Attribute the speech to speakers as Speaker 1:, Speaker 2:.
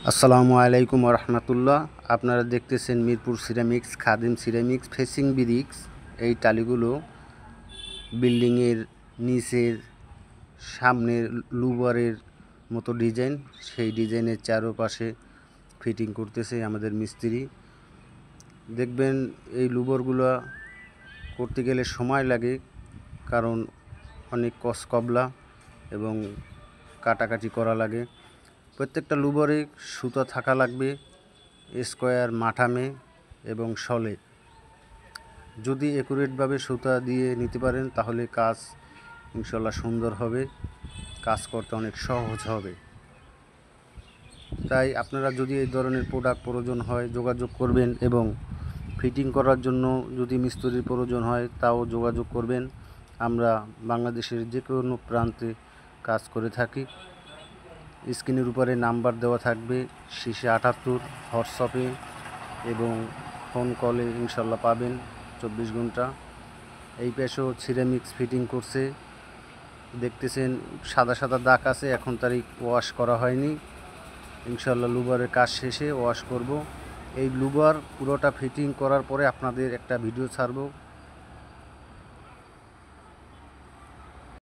Speaker 1: আসসালামু আলাইকুম রহমতুল্লাহ। আপনারা দেখতেছেন মিরপুর সিরামিক্স, খাদিম সিরামিক্স ফেসিং ব্রিক্স। এই টালিগুলো বিল্ডিংয়ের নিচের সামনের লুবারের মতো ডিজাইন, সেই ডিজাইনের চারপাশে ফিটিং করতেছে আমাদের মিস্ত্রি। দেখবেন এই লুবরগুলো করতে গেলে সময় লাগে, কারণ অনেক কসকবলা এবং কাটাকাটি করা লাগে। প্রত্যেকটা লুবরে সুতা থাকা লাগবে স্কোয়ার, মাঠামে এবং শলে। যদি একুরেটভাবে সুতা দিয়ে নিতে পারেন তাহলে কাজ ইনশাল্লাহ সুন্দর হবে, কাজ করতে অনেক সহজ হবে। তাই আপনারা যদি এই ধরনের প্রোডাক্ট প্রয়োজন হয় যোগাযোগ করবেন, এবং ফিটিং করার জন্য যদি মিস্ত্রির প্রয়োজন হয় তাও যোগাযোগ করবেন। আমরা বাংলাদেশের যে কোনো প্রান্তে কাজ করে থাকি। স্ক্রিনের উপরে নাম্বার দেওয়া থাকবে, শীর্ষে 78 হোয়াটসঅ্যাপে এবং ফোন কলে ইনশাল্লাহ পাবেন 24 ঘন্টা। এই পেশও সিরামিক্স ফিটিং করছে, দেখতেছেন সাদা সাদা দাগ আছে, এখন তারিখ ওয়াশ করা হয়নি। ইনশাল্লাহ লুবারের কাজ শেষে ওয়াশ করব। এই লুবার পুরোটা ফিটিং করার পরে আপনাদের একটা ভিডিও ছাড়ব।